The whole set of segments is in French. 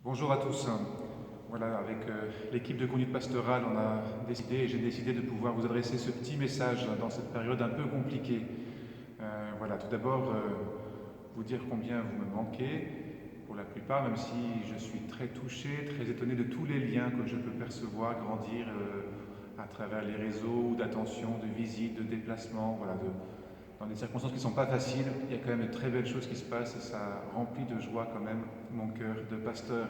Bonjour à tous. Voilà, avec l'équipe de conduite pastorale, on a décidé, et j'ai décidé de pouvoir vous adresser ce petit message dans cette période un peu compliquée. Voilà, tout d'abord, vous dire combien vous me manquez, pour la plupart, même si je suis très touché, très étonné de tous les liens que je peux percevoir grandir à travers les réseaux d'attention, de visites, de déplacements, voilà, dans des circonstances qui ne sont pas faciles. Il y a quand même de très belles choses qui se passent et ça remplit de joie quand même mon cœur de pasteur.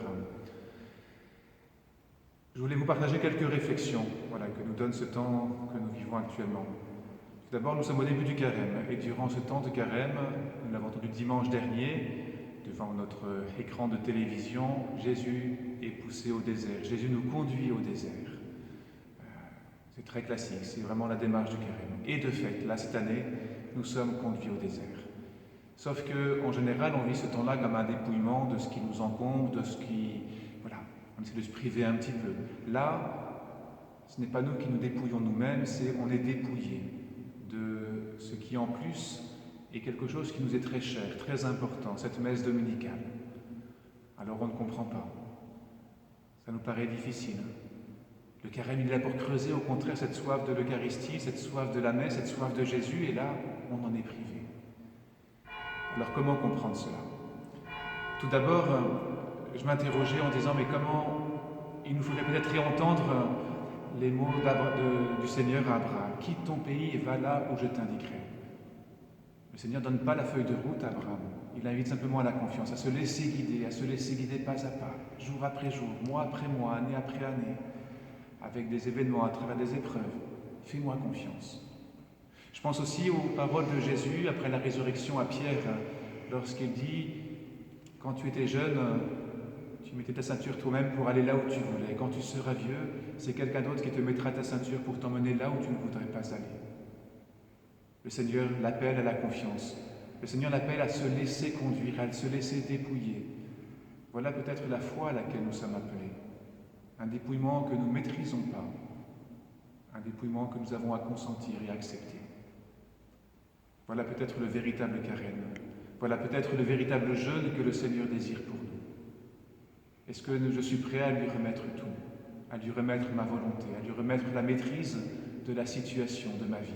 Je voulais vous partager quelques réflexions voilà, que nous donne ce temps que nous vivons actuellement. Tout d'abord, nous sommes au début du carême et durant ce temps de carême, nous l'avons entendu dimanche dernier, devant notre écran de télévision, Jésus est poussé au désert. Jésus nous conduit au désert. C'est très classique, c'est vraiment la démarche du carême. Et de fait, là, cette année, nous sommes conduits au désert. Sauf qu'en général, on vit ce temps-là comme un dépouillement de ce qui nous encombre, de ce qui... Voilà, on essaie de se priver un petit peu. Là, ce n'est pas nous qui nous dépouillons nous-mêmes, c'est on est dépouillé de ce qui en plus est quelque chose qui nous est très cher, très important, cette messe dominicale. Alors on ne comprend pas. Ça nous paraît difficile. Le carême, il est là pour creuser au contraire cette soif de l'Eucharistie, cette soif de la messe, cette soif de Jésus, et là, on en est privé. Alors comment comprendre cela? Tout d'abord, je m'interrogeais en disant, mais comment il nous faudrait peut-être réentendre les mots du Seigneur à Abraham. Quitte ton pays et va là où je t'indiquerai. Le Seigneur ne donne pas la feuille de route à Abraham. Il invite simplement à la confiance, à se laisser guider pas à pas, jour après jour, mois après mois, année après année, avec des événements, à travers des épreuves. Fais-moi confiance. Je pense aussi aux paroles de Jésus après la résurrection à Pierre, lorsqu'il dit, quand tu étais jeune, tu mettais ta ceinture toi-même pour aller là où tu voulais. Quand tu seras vieux, c'est quelqu'un d'autre qui te mettra ta ceinture pour t'emmener là où tu ne voudrais pas aller. Le Seigneur l'appelle à la confiance. Le Seigneur l'appelle à se laisser conduire, à se laisser dépouiller. Voilà peut-être la foi à laquelle nous sommes appelés. Un dépouillement que nous ne maîtrisons pas. Un dépouillement que nous avons à consentir et à accepter. Voilà peut-être le véritable carême. Voilà peut-être le véritable jeûne que le Seigneur désire pour nous. Est-ce que je suis prêt à lui remettre tout, à lui remettre ma volonté, à lui remettre la maîtrise de la situation de ma vie?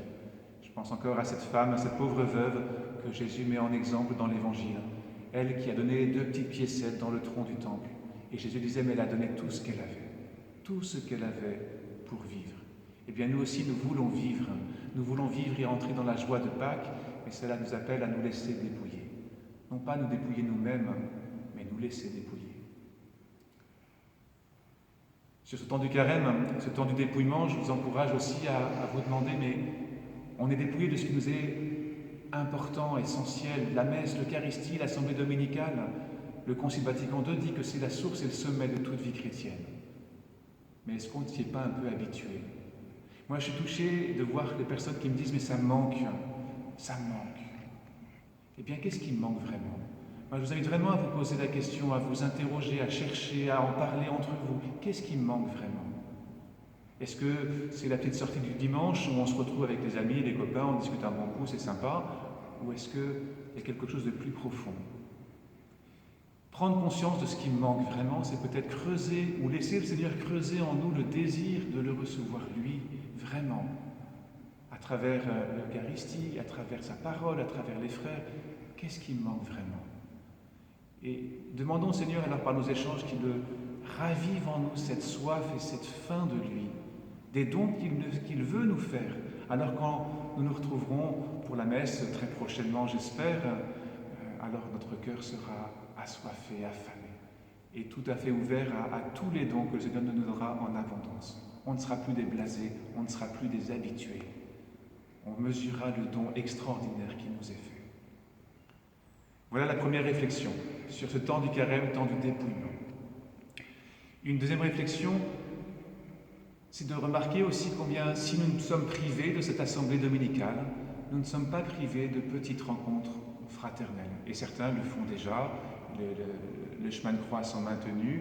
Je pense encore à cette femme, à cette pauvre veuve que Jésus met en exemple dans l'Évangile. Elle qui a donné 2 petites piécettes dans le tronc du temple. Et Jésus disait, mais elle a donné tout ce qu'elle avait pour vivre. Eh bien nous aussi, nous voulons vivre et entrer dans la joie de Pâques, mais cela nous appelle à nous laisser dépouiller. Non pas nous dépouiller nous-mêmes, mais nous laisser dépouiller. Sur ce temps du carême, ce temps du dépouillement, je vous encourage aussi à vous demander, mais on est dépouillé de ce qui nous est important, essentiel, la messe, l'Eucharistie, l'Assemblée dominicale. Le Concile Vatican II dit que c'est la source et le sommet de toute vie chrétienne. Mais est-ce qu'on ne s'y est pas un peu habitué? Moi, je suis touché de voir les personnes qui me disent, mais ça me manque. Eh bien, qu'est-ce qui me manque vraiment? Moi, je vous invite vraiment à vous poser la question, à vous interroger, à chercher, à en parler entre vous. Qu'est-ce qui me manque vraiment? Est-ce que c'est la petite sortie du dimanche où on se retrouve avec les amis, les copains, on discute un bon coup, c'est sympa? Ou est-ce qu'il y a quelque chose de plus profond? Prendre conscience de ce qui me manque vraiment, c'est peut-être creuser ou laisser le Seigneur creuser en nous le désir de le recevoir, lui, vraiment, à travers l'Eucharistie, à travers sa parole, à travers les frères. Qu'est-ce qui me manque vraiment? Et demandons au Seigneur alors par nos échanges qu'il ravive en nous cette soif et cette faim de lui, des dons qu'il veut nous faire. Alors quand nous nous retrouverons pour la messe très prochainement, j'espère, alors notre cœur sera assoiffé, affamé et tout à fait ouvert à tous les dons que le Seigneur nous donnera en abondance. On ne sera plus des blasés, on ne sera plus des habitués. On mesurera le don extraordinaire qui nous est fait. Voilà la première réflexion sur ce temps du carême, temps du dépouillement. Une deuxième réflexion, c'est de remarquer aussi combien, si nous sommes privés de cette assemblée dominicale, nous ne sommes pas privés de petites rencontres fraternelles. Et certains le font déjà, les chemins de croix sont maintenus,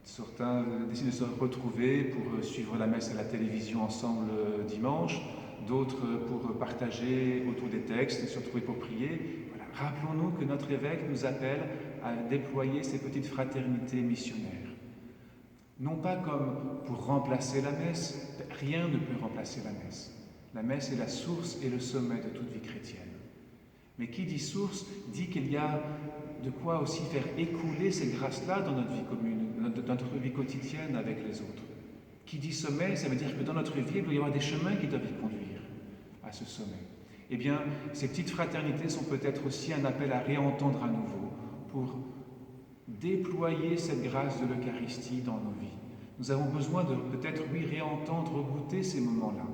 certains décident de se retrouver pour suivre la messe à la télévision ensemble dimanche, d'autres pour partager autour des textes, se retrouver pour prier. Voilà. Rappelons-nous que notre évêque nous appelle à déployer ces petites fraternités missionnaires. Non pas comme pour remplacer la messe, rien ne peut remplacer la messe. La messe est la source et le sommet de toute vie chrétienne. Mais qui dit source, dit qu'il y a de quoi aussi faire écouler ces grâces-là dans notre vie commune, dans notre vie quotidienne avec les autres. Qui dit sommet, ça veut dire que dans notre vie, il doit y avoir des chemins qui doivent y conduire à ce sommet. Eh bien, ces petites fraternités sont peut-être aussi un appel à réentendre à nouveau pour déployer cette grâce de l'Eucharistie dans nos vies. Nous avons besoin de peut-être, oui, réentendre, goûter ces moments-là.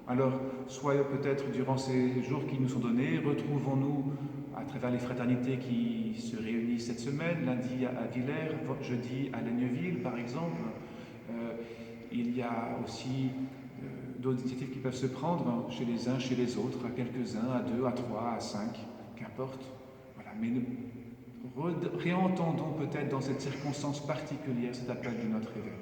Alors, soit peut-être durant ces jours qui nous sont donnés, retrouvons-nous à travers les fraternités qui se réunissent cette semaine, lundi à Villers, jeudi à Laigneville par exemple. Il y a aussi d'autres initiatives qui peuvent se prendre chez les uns, chez les autres, à quelques-uns, à 2, à 3, à 5, qu'importe. Voilà. Mais réentendons peut-être dans cette circonstance particulière cet appel de notre évêque.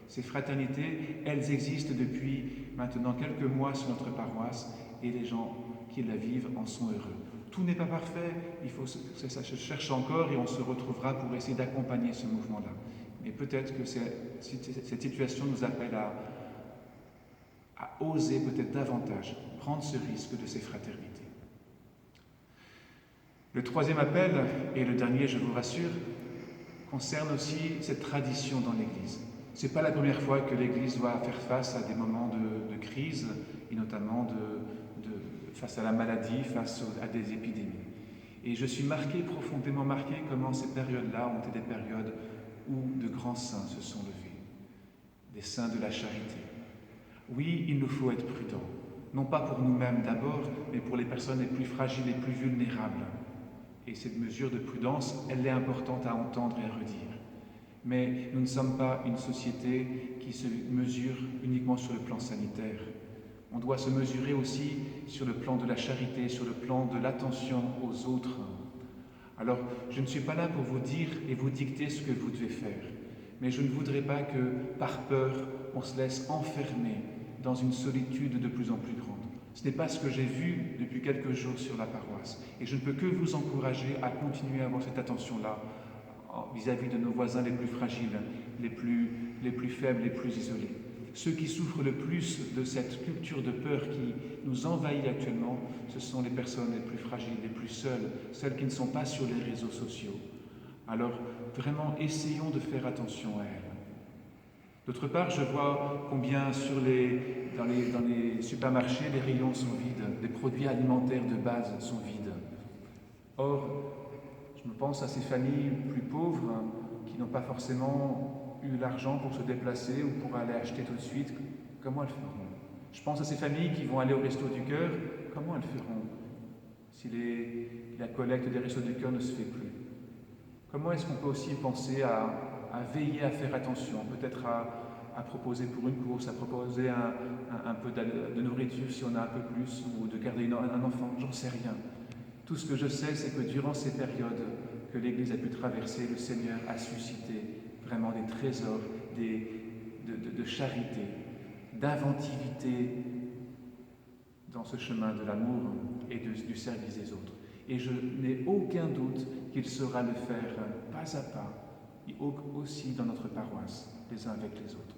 Ces fraternités, elles existent depuis maintenant quelques mois sur notre paroisse et les gens qui la vivent en sont heureux. Tout n'est pas parfait, ça se cherche encore et on se retrouvera pour essayer d'accompagner ce mouvement-là. Mais peut-être que cette situation nous appelle à oser peut-être davantage prendre ce risque de ces fraternités. Le troisième appel, et le dernier, je vous rassure, concerne aussi cette tradition dans l'Église. Ce n'est pas la première fois que l'Église doit faire face à des moments de crise, et notamment face à la maladie, face à des épidémies. Et je suis profondément marqué, comment ces périodes-là ont été des périodes où de grands saints se sont levés, des saints de la charité. Oui, il nous faut être prudents, non pas pour nous-mêmes d'abord, mais pour les personnes les plus fragiles, les plus vulnérables. Et cette mesure de prudence, elle est importante à entendre et à redire. Mais nous ne sommes pas une société qui se mesure uniquement sur le plan sanitaire. On doit se mesurer aussi sur le plan de la charité, sur le plan de l'attention aux autres. Alors, je ne suis pas là pour vous dire et vous dicter ce que vous devez faire, mais je ne voudrais pas que, par peur, on se laisse enfermer dans une solitude de plus en plus grande. Ce n'est pas ce que j'ai vu depuis quelques jours sur la paroisse, et je ne peux que vous encourager à continuer à avoir cette attention-là vis-à-vis de nos voisins les plus fragiles, les plus faibles, les plus isolés. Ceux qui souffrent le plus de cette culture de peur qui nous envahit actuellement, ce sont les personnes les plus fragiles, les plus seules, celles qui ne sont pas sur les réseaux sociaux. Alors, vraiment, essayons de faire attention à elles. D'autre part, je vois combien dans les supermarchés, les rayons sont vides, les produits alimentaires de base sont vides. Or, je me pense à ces familles plus pauvres qui n'ont pas forcément eu l'argent pour se déplacer ou pour aller acheter tout de suite. Comment elles feront? Je pense à ces familles qui vont aller au Resto du Cœur. Comment elles feront si la collecte des Restos du Cœur ne se fait plus? Comment est-ce qu'on peut aussi penser à veiller à faire attention, peut-être à proposer pour une course, à proposer un peu de nourriture si on a un peu plus, ou de garder un enfant, j'en sais rien. Tout ce que je sais, c'est que durant ces périodes que l'Église a pu traverser, le Seigneur a suscité vraiment des trésors de charité, d'inventivité dans ce chemin de l'amour et du service des autres. Et je n'ai aucun doute qu'il saura le faire pas à pas, et aussi dans notre paroisse, les uns avec les autres.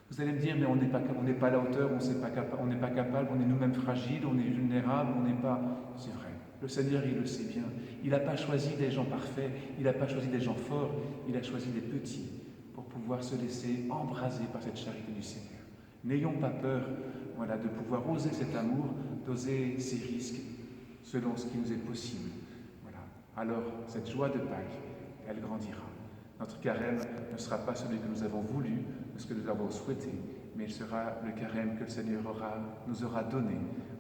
Vous allez me dire, mais on n'est pas à la hauteur, on n'est pas capable, on est nous-mêmes fragiles, on est vulnérables, on n'est pas... C'est vrai, le Seigneur, il le sait bien. Il n'a pas choisi des gens parfaits, il n'a pas choisi des gens forts, il a choisi des petits pour pouvoir se laisser embraser par cette charité du Seigneur. N'ayons pas peur, voilà, de pouvoir oser cet amour, d'oser ces risques, selon ce qui nous est possible. Voilà. Alors, cette joie de Pâques, elle grandira. Notre carême ne sera pas celui que nous avons voulu, ce que nous avons souhaité, mais il sera le carême que le Seigneur nous aura donné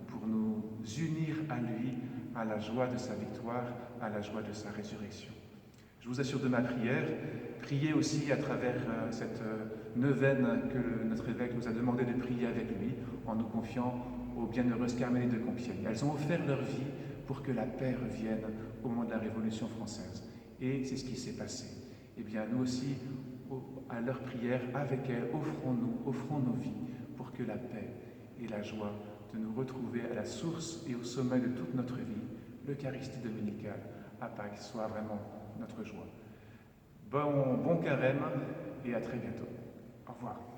pour nous unir à lui, à la joie de sa victoire, à la joie de sa résurrection. Je vous assure de ma prière, priez aussi à travers cette neuvaine que notre évêque nous a demandé de prier avec lui, en nous confiant aux bienheureuses Carmélites de Compiègne. Elles ont offert leur vie pour que la paix revienne au moment de la Révolution française. Et c'est ce qui s'est passé. Eh bien, nous aussi, à leur prière, avec elles, offrons nos vies pour que la paix et la joie de nous retrouver à la source et au sommet de toute notre vie, l'Eucharistie dominicale, à Pâques, soit vraiment notre joie. Bon carême et à très bientôt. Au revoir.